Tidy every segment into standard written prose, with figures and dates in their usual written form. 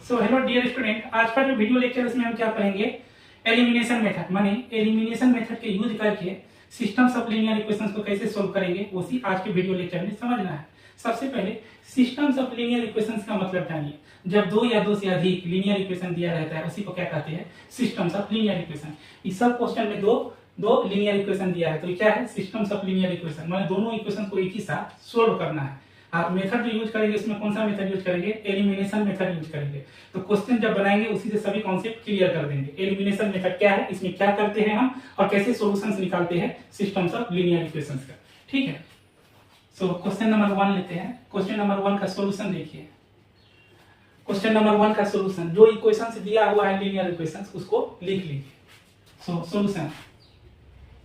So hello dear student, आज का जो वीडियो लेक्चर है उसमें हम क्या पढ़ेंगे, एलिमिनेशन मेथड माने एलिमिनेशन मेथड के यूज करके सिस्टम्स ऑफ लीनियर इक्वेशंस को कैसे सोल्व करेंगे उसी आज के वीडियो लेक्चर में समझना है। सबसे पहले सिस्टम्स ऑफ लीनियर इक्वेशंस का मतलब जानिए। जब दो या दो से अधिक लीनियर इक्वेशन दिया रहता है उसी को क्या कहते हैं, सिस्टम्स ऑफ लीनियर इक्वेशन। इस सब क्वेश्चन में दो लीनियर इक्वेशन दिया है तो क्या है, सिस्टम्स ऑफ लीनियर इक्वेशन। माने दोनों इक्वेशन को एक ही साथ सोल्व करना है। आप मेथड जो यूज करेंगे इसमें कौन सा मेथड यूज करेंगे, एलिमिनेशन मेथड यूज करेंगे। तो क्वेश्चन जब बनाएंगे उसी से सभी कॉन्सेप्ट क्लियर कर देंगे। एलिमिनेशन मेथड क्या है, इसमें क्या करते हैं हम और कैसे सॉल्यूशंस निकालते हैं सिस्टम्स ऑफ लीनियर इक्वेशंस का। ठीक है, सो क्वेश्चन नंबर 1 लेते हैं। क्वेश्चन नंबर 1 का सॉल्यूशन देखिए। क्वेश्चन नंबर 1 का सॉल्यूशन, जो इक्वेशन से दिया हुआ है लीनियर इक्वेशंस उसको लिख लीजिए। So solution,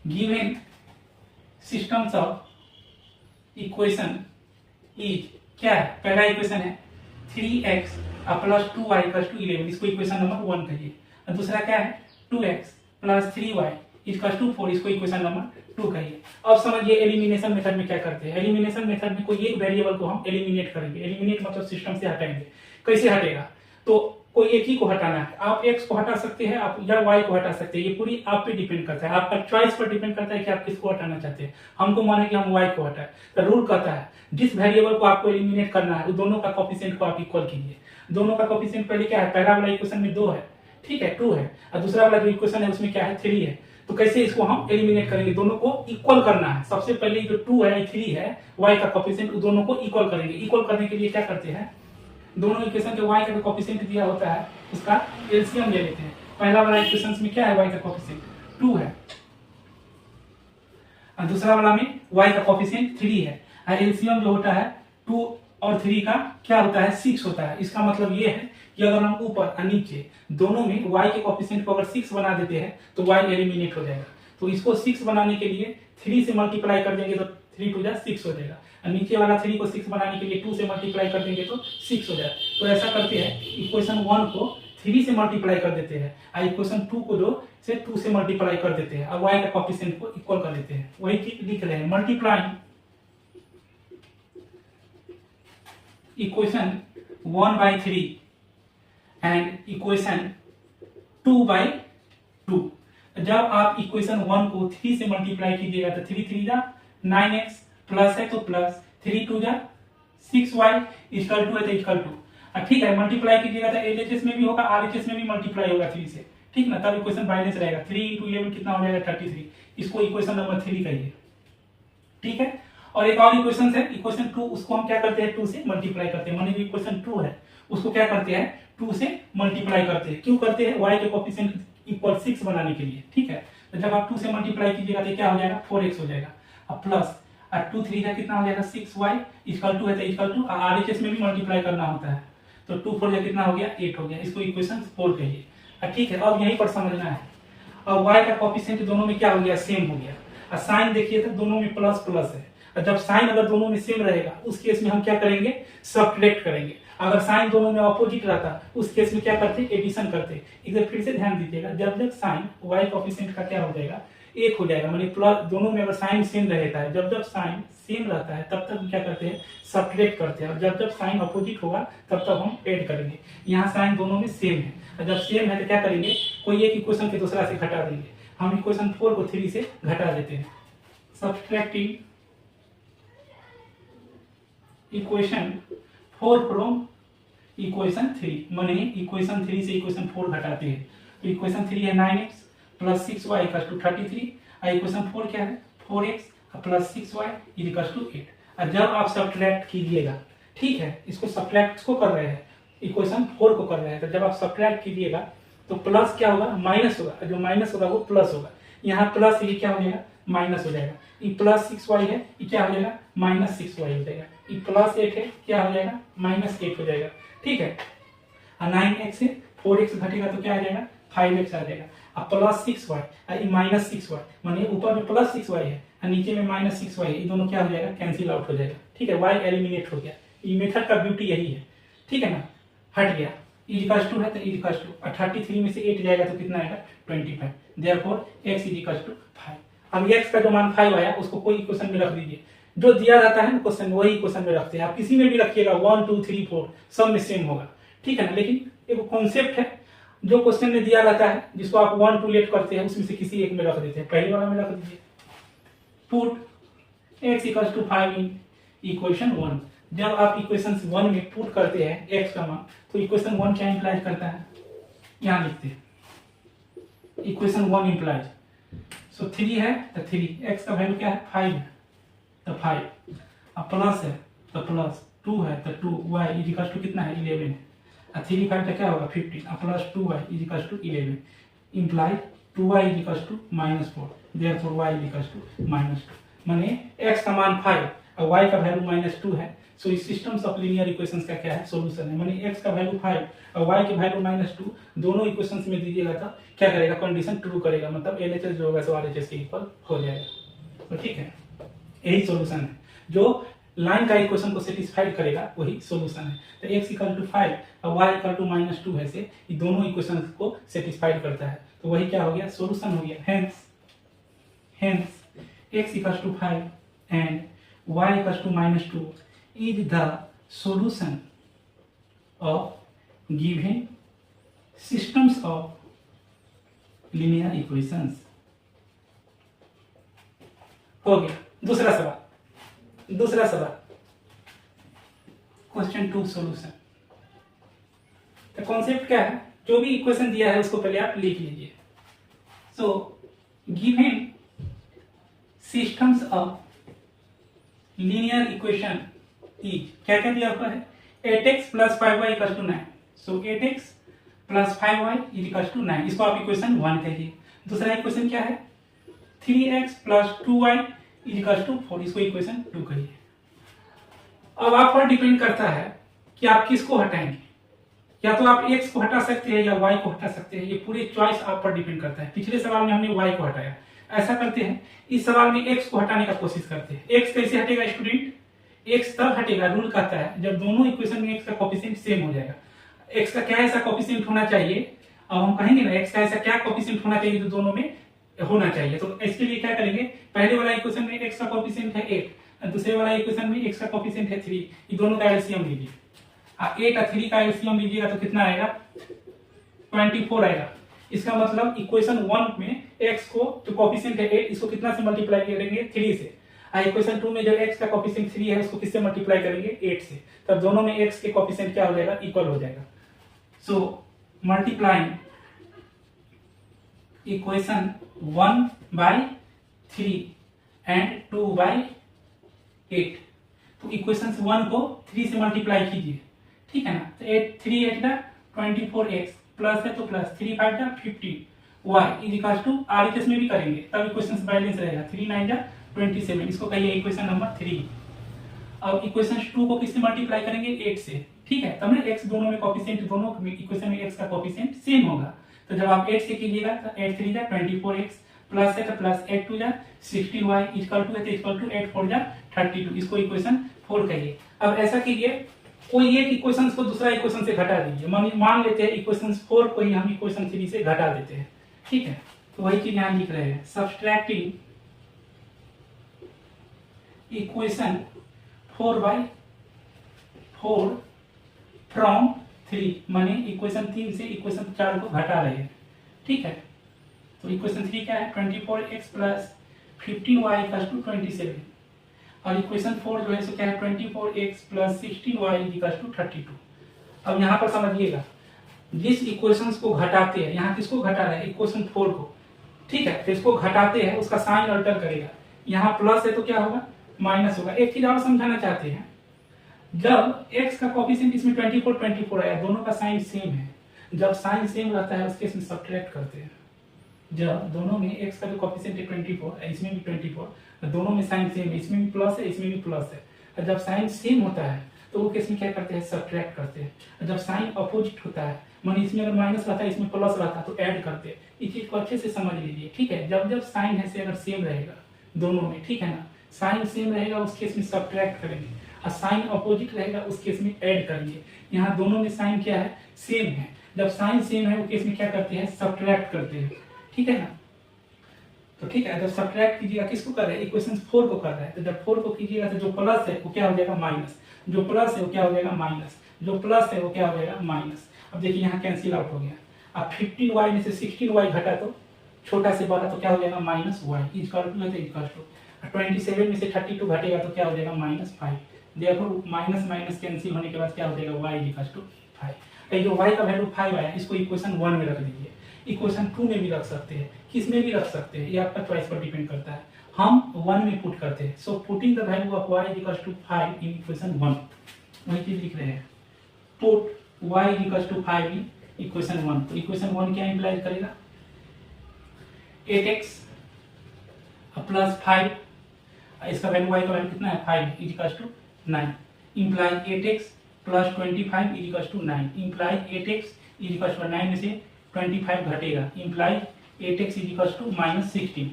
given systems of equation is क्या है, पहला इक्वेशन है 3x plus 2y equals to 11, इसको इक्वेशन नंबर 1 कहिए। और दूसरा क्या है 2x plus 3y equals to 4, इसको इक्वेशन नंबर 2 कहिए। अब समझिए एलिमिनेशन मेथड में क्या करते हैं। एलिमिनेशन मेथड में कोई एक वेरिएबल को हम एलिमिनेट करेंगे। एलिमिनेट मतलब सिस्टम से हटाएंगे। कैसे हटेगा, तो कोई एक ही को हटाना है। आप x को हटा सकते हैं, आप या y को हटा सकते हैं। ये पूरी आप पे डिपेंड करता है, आपका चॉइस पर डिपेंड करता है कि आप किसको हटाना चाहते हैं। हमको माने कि हम y को हटाए तो रूल कहता है जिस वेरिएबल को आपको एलिमिनेट करना है उस दोनों का कोफिशिएंट को आप इक्वल कीजिए। दोनों का कोफिशिएंट पहले क्या है, पहला वाला इक्वेशन में 2 है, ठीक है 2 है, और दूसरा वाला जो इक्वेशन है उसमें क्या है 3 है। तो कैसे इसको हम एलिमिनेट करेंगे, दोनों को इक्वल करना है। सबसे पहले जो 2 है 3 है y का कोफिशिएंट, उस दोनों को इक्वल करेंगे। इक्वल करने के लिए क्या करते हैं, दोनों इक्वेशन के y का जो कोफिशिएंट दिया होता है उसका एलसीएम ले लेते हैं। पहला वाला इक्वेशन में क्या है, y का कोफिशिएंट 2 है और दूसरा वाला में y का कोफिशिएंट 3 है। और एलसीएम जो होता है 2 और 3 का क्या होता है 6 होता है। इसका मतलब ये है कि अगर हम ऊपर और नीचे दोनों में y के कोफिशिएंट को अगर 6 बना देते हैं तो y एलिमिनेट हो जाएगा। तो इसको 6 बनाने के लिए 3 से मल्टीप्लाई कर देंगे तो 3 टू 6 हो जाएगा। और नीचे वाला 3 को 6 बनाने के लिए 2 से मल्टीप्लाई कर देंगे तो 6 हो जाएगा। तो ऐसा करते हैं, इक्वेशन 1 को 3 से मल्टीप्लाई कर देते हैं और इक्वेशन 2 को जो से 2 से मल्टीप्लाई कर देते हैं और y का कोफिशिएंट को इक्वल कर देते हैं। वही चीज लिख रहे हैं, मल्टीप्लाइंग इक्वेशन 1/3 एंड इक्वेशन 2/2। जब आप इक्वेशन 1 को 3 से मल्टीप्लाई कीजिएगा तो 3 3 जा 9x प्लस है तो प्लस 3 2 जा 6y इक्वल टू है तो इक्वल टू। ठीक है, मल्टीप्लाई कीजिएगा तो एलएचएस में भी होगा, आरएचएस में भी मल्टीप्लाई होगा 3 से, ठीक ना, तब इक्वेशन बैलेंस रहेगा। 3 × 11 कितना हो जाएगा 33, इसको इक्वेशन नंबर 3 कहिए। ठीक है, और एक और इक्वेशन है इक्वेशन 2, उसको हम क्या करते हैं 2 से मल्टीप्लाई करते हैं। माने जो इक्वेशन 2 है उसको क्या करते हैं 2 से मल्टीप्लाई करते हैं। क्यों करते हैं, y के कोफिशिएंट इक्वल 6 बनाने के लिए। ठीक है, तो जब आप 2 से मल्टीप्लाई कीजिएगा तो क्या हो जाएगा 4x हो जाएगा और प्लस 2 3 का कितना हो जाएगा 6y इक्वल टू है तो इक्वल टू, आरएचएस में भी मल्टीप्लाई करना होता है तो 2 4 कितना हो गया 8 हो गया, इसको इक्वेशन 4 कहिए। ठीक है, अब यहीं पर समझना है। अब y का कोफिशिएंट दोनों में क्या हो गया, सेम हो गया। और साइन देखिए तो दोनों में प्लस प्लस है, और जब साइन अगर दोनों में सेम रहेगा उस केस में हम क्या करेंगे, सब्ट्रैक्ट करेंगे। अगर साइन दोनों में ऑपोजिट रहता उस केस में क्या करते, एडिशन करते। इधर फिर से ध्यान दीजिएगा, जब जब साइन y कोफिशिएंट का क्या हो जाएगा 1 हो जाएगा, माने प्लस दोनों में अगर साइन सेम रहता है, जब जब साइन सेम रहता है तब तक हम क्या करते हैं, सब्ट्रैक्ट करते हैं। और जब जब साइन अपोजिट होगा तब तक हम ऐड करेंगे। यहाँ साइन दोनों में सेम है और जब सेम है तो क्या करेंगे, कोई एक इक्वेशन के दूसरा से घटा देंगे। हम इक्वेशन 4 को 3 से घटा देते हैं। सब्ट्रैक्टिंग इक्वेशन 4 फ्रॉम इक्वेशन 3, माने इक्वेशन 3 से इक्वेशन 4 घटाते हैं तो इक्वेशन 3 है 9x plus 6y equal to 33 और इक्वेशन 4 क्या है 4x plus 6y equal to 8। और जब आप सब्ट्रैक्ट कीजिएगा, ठीक है, इसको सब्ट्रैक्ट को कर रहे हैं, इक्वेशन 4 को कर रहे हैं, तो जब आप सब्ट्रैक्ट कीजिएगा तो प्लस क्या होगा, माइनस होगा, जो माइनस होगा वो प्लस होगा। यहाँ प्लस ये क्या हो जाएगा माइनस हो जाएगा। ये प्लस 6y है, ये क्या हो जाएगा माइनस 6y हो जाएगा। ये प्लस 8 है, क्या हो जाएगा माइनस 8 हो जाएगा। ठीक है, और 9x से 4x घटेगा तो क्या आ जाएगा 5x आ जाएगा। अब प्लस 6y और माइनस 6y, माने ऊपर में प्लस 6y है और नीचे में माइनस 6y है, ये दोनों क्या हो जाएगा कैंसिल आउट हो जाएगा। ठीक है, y एलिमिनेट हो गया। ये मेथड का ब्यूटी यही है, ठीक है ना, हट गया। इक्वल टू है तो इक्वल टू 33 में से 8 जाएगा तो कितना आएगा 25, देयरफॉर x इक्वल टू 5। अब x का जो मान 5 आया उसको कोई इक्वेशन में रख दीजिए, जो दिया रहता है ना क्वेश्चन वही क्वेश्चन में रखते हैं। आप किसी में भी रखिएगा 1 2 3 4 सब में सेम होगा। ठीक है ना, लेकिन एक कॉन्सेप्ट है जो क्वेश्चन में दिया रहता है, जिसको आप 1 टू लेट करते हैं, उसमें से किसी एक में रख देते हैं। पहले वाला में रख दीजिए, put x equals to 5 in equation 1। जब आप इक्वेशन 1 में पुट करते हैं x का मान, तो इक्वेशन 1 क्या इंप्लाइज करता है, यहाँ लिखते हैं इक्वेशन 1 इंप्लाइज, सो 3 है तो 3, x का वैल्यू क्या है 5 है तो 5, अब प्लस है तो प्लस, 2 है तो 2, y इक्वल्स टू कितना है 11 है, 3 5 तो क्या होगा 15, अब plus 2y equals to 11 implies 2y equals to -4, therefore y equals to -2, माने x का मान 5 और y का वैल्यू -2 है। सो इस सिस्टम्स ऑफ लीनियर इक्वेशंस का क्या है सॉल्यूशन है, माने x का वैल्यू 5 और y की वैल्यू -2 दोनों इक्वेशंस में दीजिएगा तो क्या करेगा, कंडीशन ट्रू करेगा, मतलब LHS जो होगा सो RHS के इक्वल हो जाएगा। तो ठीक है, यही सॉल्यूशन है, जो लाइन का इक्वेशन को सेटिस्फाइड करेगा वही सॉल्यूशन है। तो x इक्वल टू 5 और y इक्वल टू -2 है से ये दोनों इक्वेशंस को सेटिस्फाइड करता है, तो वही क्या हो गया सॉल्यूशन हो गया। Hence x equal to 5 and y equal to -2 is the solution of given systems of linear equations। हो गया दूसरा सवाल क्वेश्चन 2 सॉल्यूशन। तो कॉन्सेप्ट क्या है, जो भी इक्वेशन दिया है उसको पहले आप लिख लीजिए। So given systems of linear equation क्या क्या दिया हुआ है, 8x plus 5y equal to 9, so 8x plus 5y equal to 9, इसको आप इक्वेशन 1 कहिए। दूसरा इक्वेशन क्या है 3x plus 2y equal to 4, इसको इक्वेशन 2 कहिए। अब आप पर डिपेंड करता है कि आप किसको हटाएंगे, या तो आप x को हटा सकते हैं या y को हटा सकते हैं, ये पूरी चॉइस आप पर डिपेंड करता है। पिछले सवाल में हमने y को हटाया, ऐसा करते हैं इस सवाल में x को हटाने का कोशिश करते हैं। x कैसे हटेगा स्टूडेंट, x तब हटेगा, रूल कहता है जब दोनों इक्वेशन में x का कोफिशिएंट सेम हो जाएगा। x का क्या ऐसा कोफिशिएंट होना चाहिए, अब हम कहेंगे ना x का ऐसा क्या कोफिशिएंट होना चाहिए जो दोनों में होना चाहिए। तो इसके लिए क्या करेंगे, पहले वाला इक्वेशन में x का कोफिशिएंट है 8, दूसरे वाला इक्वेशन में x का कोफिशिएंट है 3, ये दोनों का एलसीएम लीजिए। 8 और 3 का एलसीएम लीजिएगा तो कितना आएगा 24 आएगा। इसका मतलब इक्वेशन 1 में x को जो कोफिशिएंट है 8, इसको कितना से मल्टीप्लाई करेंगे 3 से, इक्वेशन 2 में जो x का कोफिशिएंट 3 है उसको किससे मल्टीप्लाई करेंगे 8 से, तब दोनों में x के कोफिशिएंट क्या हो जाएगा इक्वल हो जाएगा। So multiplying equation 1 by 3 and 2 by 8, तो इक्वेशन 1 को 3 से मल्टीप्लाई कीजिए, ठीक है ना। तो 3 8 का 24x प्लस है तो प्लस 3 5 का 15 y is equal to RHS में भी करेंगे तब इक्वेशन बैलेंस रहेगा, 3 9 का 27, इसको कहिए इक्वेशन नंबर 3। अब इक्वेशन 2 को किससे मल्टीप्लाई करेंगे 8 से, ठीक है, तब ना x दोनों में कोफिशिएंट, दोनों इक्वेशन में x का कोफिशिएंट सेम होगा। तो जब आप 8 से कीजिएगा तो 8 3 जा 24x प्लस है तो प्लस 8 2 जा 16y इक्वल टू है तो इक्वल टू 8 4 जा 32, इसको इक्वेशन 4 कहिए। अब ऐसा कीजिए, कोई एक इक्वेशन को दूसरा इक्वेशन से घटा दीजिए, मान लेते हैं इक्वेशन 4 को ही हम इक्वेशन 3 से घटा देते हैं, ठीक है। तो वही चीज यहाँ लिख रहे हैं, सब्सट्रैक्टिंग इक्वेशन 4 by 4 फ्रॉम 3, माने इक्वेशन 3 से इक्वेशन 4 को घटा रहे हैं, ठीक है। तो इक्वेशन 3 क्या है 24x plus 15y equal to 27, और इक्वेशन 4 जो है सो क्या है 24x plus 16y equal to 32। अब यहाँ पर समझिएगा, जिस इक्वेशंस को घटाते हैं, यहाँ किसको घटा रहे हैं इक्वेशन 4 को, ठीक है, तो इसको घटाते हैं उसका साइन अल्टर करेगा, यहाँ प्लस है तो क्या होगा माइनस होगा। एक चीज और समझाना चाहते हैं, जब x का कोफिशिएंट इसमें 24 आया, दोनों का साइन सेम है, जब साइन सेम रहता है उसके इसमें सब्ट्रैक्ट करते हैं। जब दोनों में x का जो कोफिशिएंट है 24, इसमें भी 24, दोनों में साइन सेम है, इसमें भी प्लस है इसमें भी प्लस है, और जब साइन सेम होता है तो वो केस में क्या करते हैं सब्ट्रैक्ट करते हैं, और जब साइन अपोजिट होता है, माने इसमें अगर माइनस रहता है इसमें प्लस रहता है तो ऐड करते हैं। इस चीज को अच्छे से समझ लीजिए, ठीक है। जब जब साइन है से अगर सेम रहेगा दोनों में, ठीक है ना, साइन सेम रहेगा उस केस में सब्ट्रैक्ट करेंगे, और साइन अपोजिट रहेगा उस केस में ऐड करेंगे। यहाँ दोनों में साइन क्या है सेम है, जब साइन सेम है वो केस में क्या करते हैं सब्ट्रैक्ट करते हैं, ठीक है ना। तो ठीक है, जब सब्ट्रैक्ट कीजिएगा किसको कर रहे हैं इक्वेशन 4 को कर रहा है, तो जब 4 को कीजिएगा तो जो प्लस है वो क्या हो जाएगा माइनस, जो प्लस है वो क्या हो जाएगा माइनस, जो प्लस है वो क्या हो जाएगा माइनस। अब देखिए यहाँ कैंसिल आउट हो गया। अब 15y में से 16y घटा तो छोटा से बड़ा तो क्या हो जाएगा माइनस वाई इक्वल टू 27 में से 32 घटेगा तो क्या हो जाएगा -5। देखो माइनस माइनस कैंसिल होने के बाद क्या हो जाएगा y इक्वल टू 5। जो y का वैल्यू 5 आया इसको इक्वेशन 1 में रख दीजिए, इक्वेशन 2 में भी रख सकते हैं, किस में भी रख सकते हैं, ये आपका चॉइस पर डिपेंड करता है। हम 1 में पुट करते हैं। So putting the value of y equal to 5 in equation 1, वही चीज लिख रहे हैं, put y equal to 5 in equation 1। तो इक्वेशन 1 क्या इंप्लाई करेगा 8x प्लस 5, इसका वैल्यू y का वैल्यू कितना है 5 equal to 9, imply 8x plus 25 equal to 9, imply 8x equal to 9 में से 25 घटेगा, इंप्लाई 8x इक्वल टू -16,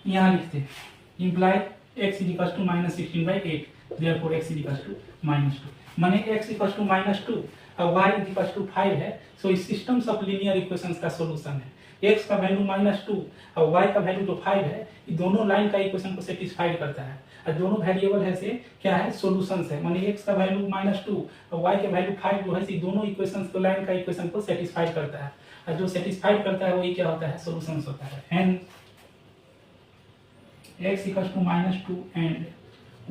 यहाँ लिखते हैं imply x equal to -16/8, therefore x equal to -2, माने x इक्वल टू -2 और y इक्वल टू 5 है। सो इस सिस्टम्स ऑफ लीनियर इक्वेशंस का सॉल्यूशन है। x का वैल्यू -2 और y का वैल्यू जो 5 है, ये दोनों लाइन का इक्वेशन को सेटिस्फाइड करता है और दोनों वेरिएबल है से क्या है सॉल्यूशंस है, माने x का वैल्यू -2 और y का वैल्यू 5 जो है से दोनों इक्वेशंस को लाइन का इक्वेशन को सेटिस्फाइड करता है और जो सेटिस्फाइड करता है वही क्या होता है सॉल्यूशंस होता है। And x equal to -2 and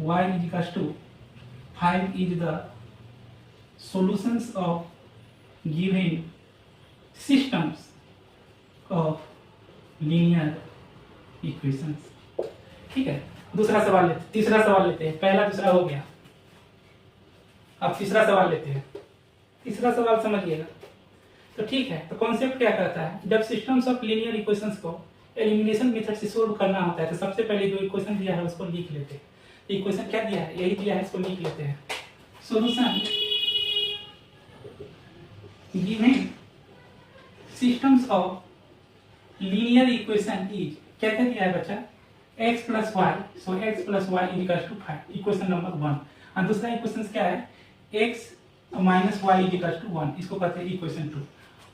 y equal to 5 is the solutions of given systems of linear equations. ठीक है, दूसरा सवाल लेते, तीसरा सवाल लेते हैं, पहला दूसरा हो गया, अब तीसरा सवाल लेते हैं। तीसरा सवाल समझिएगा तो ठीक है। तो कॉन्सेप्ट क्या कहता है, जब सिस्टम्स ऑफ लीनियर इक्वेशंस को एलिमिनेशन मेथड से सोल्व करना होता है तो सबसे पहले जो इक्वेशन दिया है उसको लिख लेते हैं। इक्वेशन क्या दिया है, यही दिया है, इसको लिख लेते हैं। Solution given systems of linear equation is, क्या क्या दिया है बच्चा, x plus y, so x plus y equal to 5, equation number 1। और दूसरा इक्वेशन क्या है x minus y equal to 1, इसको कहते हैं इक्वेशन 2।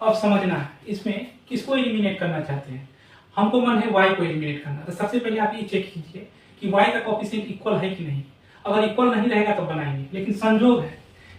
अब समझना है इसमें किसको एलिमिनेट करना चाहते हैं, हमको मन है y को एलिमिनेट करना। तो सबसे पहले आप ये चेक कीजिए कि y का कोएफिशिएंट इक्वल है कि नहीं। अगर इक्वल नहीं रहेगा तो बनाएंगे, लेकिन संजोग है,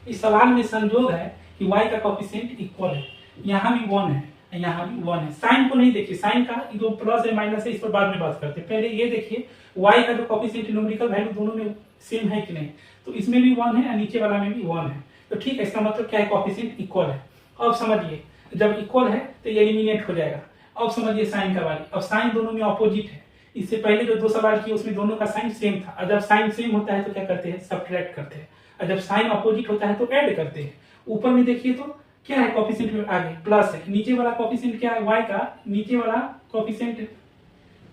इस सवाल में संजोग है कि y का कोएफिशिएंट इक्वल है, यहाँ भी 1 है यहाँ भी 1 है। साइन को नहीं देखिए, साइन का जो प्लस है माइनस है इस पर बाद में बात करते हैं, पहले ये देखिए y का जो कोएफिशिएंट न्यूमेरिकल वैल्यू दोनों में सेम है कि नहीं। तो इसमें भी 1 है और नीचे वाला में भी 1 है, तो ठीक है, इसका मतलब क्या है कोएफिशिएंट इक्वल है। अब समझिए जब इक्वल है तो ये एलिमिनेट हो जाएगा। अब समझिए साइन का वाली, अब साइन दोनों में ऑपोजिट है, इससे पहले जो दो सवाल किए उसमें दोनों का साइन सेम था, और जब साइन सेम होता है तो क्या करते हैं सब्ट्रैक्ट करते हैं, और जब साइन ऑपोजिट होता है तो ऐड करते हैं। ऊपर में देखिए तो क्या है कोएफिशिएंट में आगे प्लस है, नीचे वाला कोएफिशिएंट क्या है y का, नीचे वाला कोएफिशिएंट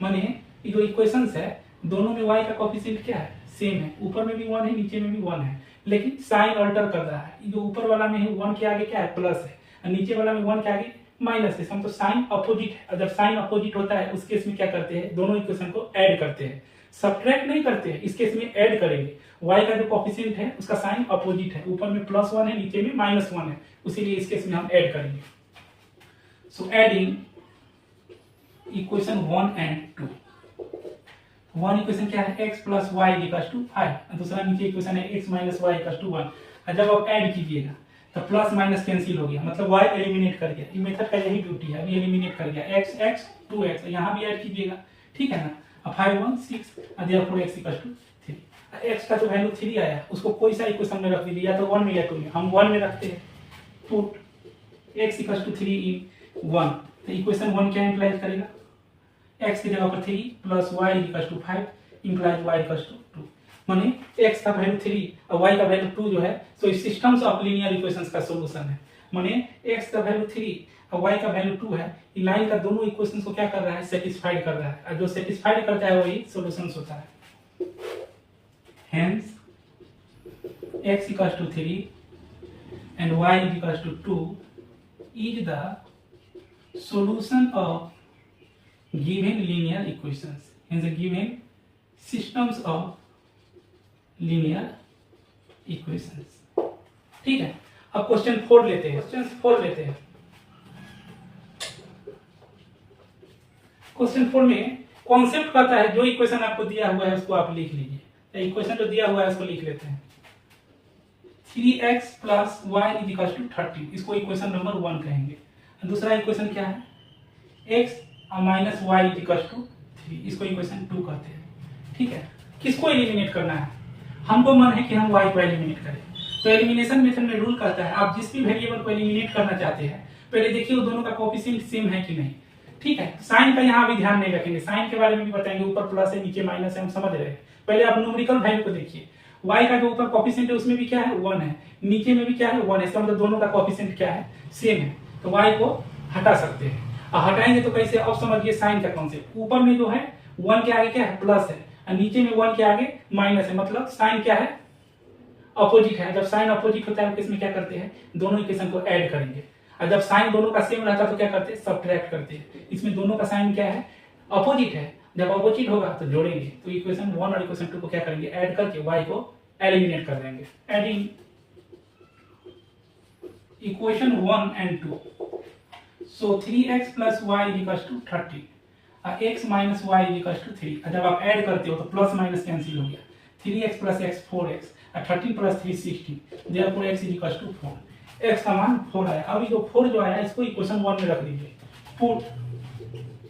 माने ये जो इक्वेशंस है दोनों में y का कोएफिशिएंट क्या है सेम है, ऊपर में भी 1 है नीचे में भी 1 है, लेकिन साइन अल्टर कर रहा है। जो ऊपर वाला में है 1 के आगे क्या है प्लस है और नीचे वाला में 1 के आगे माइनस है, तो साइन अपोजिट है। और जब साइन अपोजिट होता है उस केस में क्या करते हैं दोनों इक्वेशन को ऐड करते हैं, सब्ट्रैक्ट नहीं करते हैं, इस केस में ऐड करेंगे। y का जो कोएफिशिएंट है उसका साइन अपोजिट है, ऊपर में +1 है नीचे में -1 है, इसीलिए इस केस में हम ऐड करेंगे। So adding equation 1 and 2, one equation क्या है x plus y equal to 5, दूसरा नीचे इक्वेशन है x minus y equal to 1। जब आप ऐड कीजिएगा तो प्लस माइनस कैंसिल हो गया, मतलब y एलिमिनेट कर गया। ये मेथड का यही ड्यूटी है, अभी एलिमिनेट कर गया, x x 2x, यहाँ भी ऐड कीजिएगा, ठीक है ना। अब 5 1 6 therefore x equal to 3। x का जो वैल्यू 3 आया उसको कोई सा इक्वेशन में रख दीजिए, या तो 1 में या 2 में, हम 1 में रखते हैं। पुट x इक्वल टू 3 इन 1, तो इक्वेशन 1 क्या इंप्लाई करेगा, x की जगह पर 3 plus y equal to 5 implies y equal to 2, माने x का वैल्यू 3 और y का वैल्यू 2 जो है, सो इस सिस्टम्स ऑफ लीनियर इक्वेशंस का सॉल्यूशन है। माने x का वैल्यू 3 और y का वैल्यू 2 है, ये लाइन का दोनों इक्वेशंस को क्या कर रहा है सेटिस्फाइड कर रहा है, और जो सेटिस्फाइड करता है वही सॉल्यूशंस होता है। Hence x equal to 3 and y equal to 2 is the solution of given linear equations, hence given systems of linear equations। ठीक है, अब क्वेश्चन 4 लेते हैं, क्वेश्चन 4 में कॉन्सेप्ट कहता है जो इक्वेशन आपको दिया हुआ है उसको आप लिख लीजिए। इक्वेशन जो दिया हुआ है उसको लिख लेते हैं। 3x plus y is equal to 30, इसको इक्वेशन नंबर 1 कहेंगे। दूसरा इक्वेशन क्या है, x minus y is equal to 3, इसको इक्वेशन 2 कहते हैं। ठीक है, किसको एलिमिनेट करना है, हमको मन है कि हम y को एलिमिनेट करें। तो एलिमिनेशन मेथड में रूल कहता है आप जिस भी वेरिएबल को एलिमिनेट करना चाहते हैं पहले देखिए वो दोनों का कोएफिशिएंट सेम है कि नहीं। ठीक है, साइन का यहाँ भी ध्यान नहीं रखेंगे, साइन के बारे में भी बताएंगे, ऊपर प्लस है नीचे माइनस है, हम समझ रहे हैं। पहले आप न्यूमेरिकल वैल्यू को देखिए, y का जो ऊपर कोएफिशिएंट है उसमें भी क्या है 1 है, नीचे में भी क्या है 1 है, इसका मतलब दोनों का कोएफिशिएंट क्या है सेम है। तो y को हटा सकते हैं, और हटाएंगे तो कैसे, अब समझिए साइन का कॉन्सेप्ट। ऊपर में जो है 1 के आगे क्या है प्लस है, और नीचे में 1 के आगे माइनस है, मतलब साइन क्या है अपोजिट है। जब साइन अपोजिट होता है तो इसमें क्या करते हैं दोनों इक्वेशन को ऐड करेंगे, और जब साइन दोनों का सेम रहता है तो क्या करते हैं सब्ट्रैक्ट करते हैं। इसमें दोनों का साइन क्या है अपोजिट है, जब अपोजिट होगा तो जोड़ेंगे, तो इक्वेशन 1 और इक्वेशन 2 को क्या करेंगे ऐड करके y को एलिमिनेट कर देंगे। Adding equation 1 and 2, so 3x plus y is equal to 30, x minus y is equal to 3। जब आप ऐड करते हो तो प्लस माइनस कैंसिल हो गया, 3x plus x 4x, 13 plus 3 16, therefore x is equal to 4, x का मान 4 आया। अभी जो 4 जो आया इसको इक्वेशन 1 में रख दीजिए, put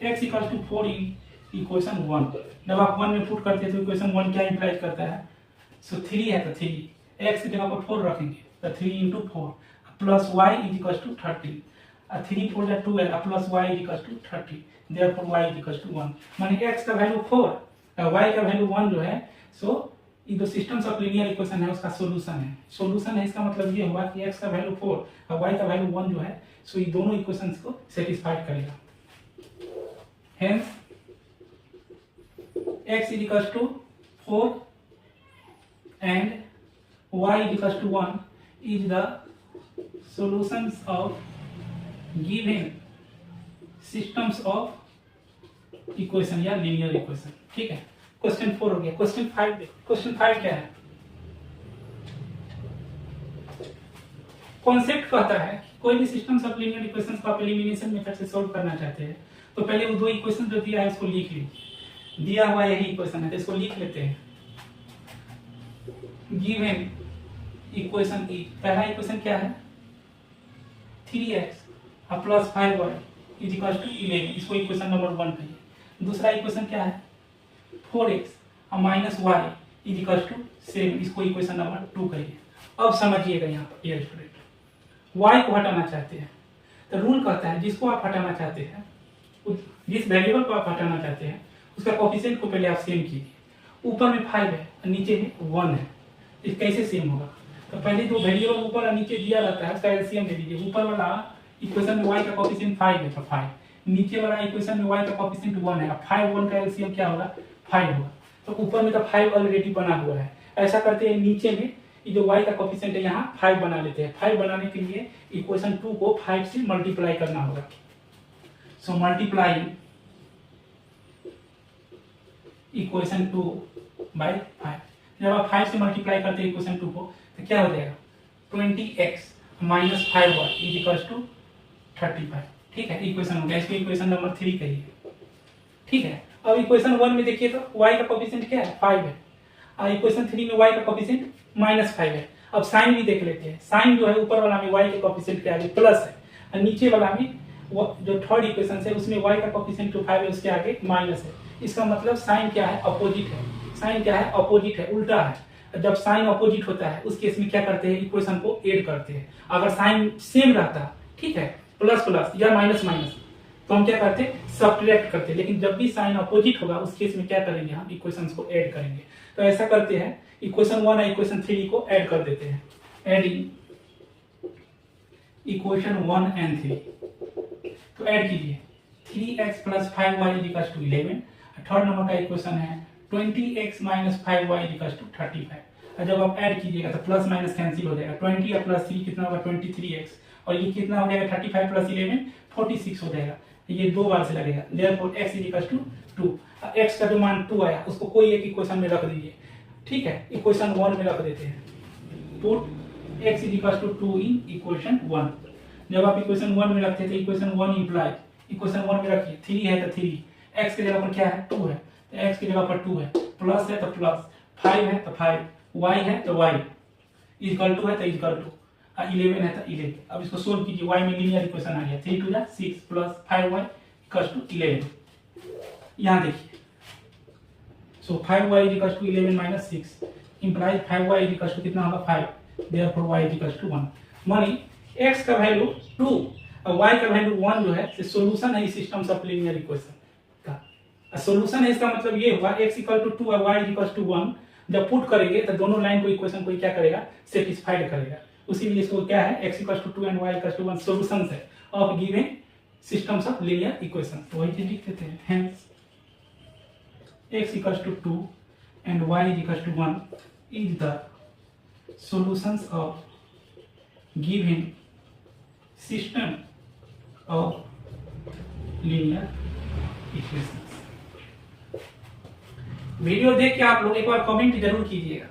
x equal to 4 in equation 1। जब आप 1 में पुट करते हैं तो इक्वेशन 1 क्या इंप्लाई करता है, सो 3 है तो 3, x की जगह पर 4 रखेंगे तो 3 into 4 plus y is equal to 30, 3 4 या 2 है plus y is equal to 30, therefore y is equal to 1। माने x का वैल्यू 4 और y का वैल्यू 1 जो है, सो ये जो सिस्टम्स ऑफ लीनियर इक्वेशन है उसका सॉल्यूशन है। सॉल्यूशन है इसका मतलब ये हुआ कि x का वैल्यू 4 और y का वैल्यू 1 जो है, सो ये दोनों इक्वेशंस को सेटिस्फाइड करेगा। Hence x is equal to 4 and y is equal to 1 is the solutions of given systems of equation या linear equation। ठीक है, क्वेश्चन 4 हो गया। क्वेश्चन 5 देखो, क्वेश्चन 5 क्या है, कॉन्सेप्ट कहता है कि कोई भी सिस्टम्स ऑफ लीनियर इक्वेशंस को आप एलिमिनेशन मेथड से सॉल्व करना चाहते हैं तो पहले वो दो इक्वेशन जो दिया है उसको लिख लीजिए, दिया हुआ यही इक्वेशन है तो इसको लिख लेते हैं। गिवन इक्वेशन ई, पहला इक्वेशन क्या है 3x plus 5y is equal to 11, इसको इक्वेशन नंबर 1 कहिए। दूसरा इक्वेशन क्या है 4x minus y is equal to 7, इसको इक्वेशन नंबर 2 कहिए। अब समझिएगा यहाँ पर डियर स्टूडेंट, y को हटाना चाहते हैं तो रूल कहता है जिसको आप हटाना चाहते हैं, जिस वेरिएबल को आप हटाना चाहते हैं उसका कोएफिशिएंट को पहले आप सेम कीजिए। ऊपर में 5 है और नीचे में 1 है, ये कैसे सेम होगा, तो पहले जो वेरिएबल ऊपर और नीचे दिया रहता है उसका एलसीएम ले लीजिए। ऊपर वाला इक्वेशन में y का कोएफिशिएंट 5 है तो 5, नीचे वाला इक्वेशन में y का कोएफिशिएंट 1 है, अब 5 1 का एलसीएम क्या होगा 5 होगा। तो ऊपर में तो 5 ऑलरेडी बना हुआ है, ऐसा करते हैं नीचे में ये जो y का कोएफिशिएंट है यहाँ 5 बना लेते हैं। 5 बनाने के लिए इक्वेशन 2 को 5 से मल्टीप्लाई करना होगा, सो मल्टीप्लाई इक्वेशन 2 बाय 5। जब आप 5 से मल्टीप्लाई करते हैं इक्वेशन 2 को तो क्या हो जाएगा 20x minus 5y is equal to 35। ठीक है, इक्वेशन हो गया, इसको इक्वेशन नंबर 3 कहिए। ठीक है, अब इक्वेशन 1 में देखिए तो y का कोएफिशिएंट क्या है 5 है, और इक्वेशन 3 में y का कोएफिशिएंट -5 है। अब साइन भी देख लेते हैं, साइन जो है ऊपर वाला में y के कोएफिशिएंट के आगे प्लस है, और नीचे वाला में जो थर्ड इक्वेशन है उसमें y का कोएफिशिएंट जो 5 है उसके आगे माइनस है। इसका मतलब साइन क्या है अपोजिट है, साइन क्या है अपोजिट है, उल्टा है। जब साइन अपोजिट होता है उस केस में क्या करते हैं इक्वेशन को ऐड करते हैं। अगर साइन सेम रहता, ठीक है प्लस प्लस या माइनस माइनस, तो हम क्या करते हैं सब्ट्रैक्ट करते हैं, लेकिन जब भी साइन अपोजिट होगा उस केस में क्या करेंगे हम इक्वेशंस को ऐड करेंगे। तो ऐसा करते हैं इक्वेशन 1 और इक्वेशन 3 को ऐड कर देते हैं। एडिंग इक्वेशन 1 and 3, तो ऐड कीजिए 3x plus 5y is equal to 11, third number का इक्वेशन है 20x minus 5y is equal to 35। और जब आप ऐड कीजिएगा तो प्लस माइनस कैंसिल हो जाएगा, 20 और प्लस 3 कितना होगा 23x, और ये कितना हो जाएगा 35 प्लस 11 46 हो जाएगा, ये 2 बार से लगेगा। Therefore x is equal to 2, x का जो मान 2 आया उसको कोई एक इक्वेशन में रख दीजिए। ठीक है, इक्वेशन 1 में रख देते हैं, put x is equal to 2 in equation 1। जब आप इक्वेशन 1 में रखते हैं तो इक्वेशन 1 इंप्लाई इक्वेशन 1 में रखिए 3 है तो 3, x की जगह पर क्या है 2 है तो x की जगह पर 2 है, प्लस है तो प्लस, 5 है तो 5, y है तो y, इक्वल टू है तो इक्वल टू 11 है तो 11। अब इसको सोल्व कीजिए, y में लीनियर इक्वेशन आ गया 3 2 6 प्लस 5y इक्वल टू 11। यहाँ देखिए, so 5y equal to 11 minus 6 implies 5y equal to कितना होगा 5, देयरफॉर y इक्वल टू 1। मानी x का वैल्यू 2 और y का वैल्यू 1 जो है सॉल्यूशन है इस सिस्टम्स ऑफ लीनियर इक्वेशन का। सॉल्यूशन है इसका मतलब ये हुआ x इक्वल टू 2 और y इक्वल टू 1 जब पुट करेंगे तो दोनों लाइन को इक्वेशन को क्या करेगा, सेटिस्फाइड करेगा। उसी लिए इसको क्या है, x equal to 2 and y equal to 1 solutions है of given systems of linear equation. तो वही चीज लिख देते हैं, hence x equal to 2 and y equal to 1 is the solutions of given system of linear equation. Video देख के आप लोग एक बार कमेंट जरूर कीजिएगा।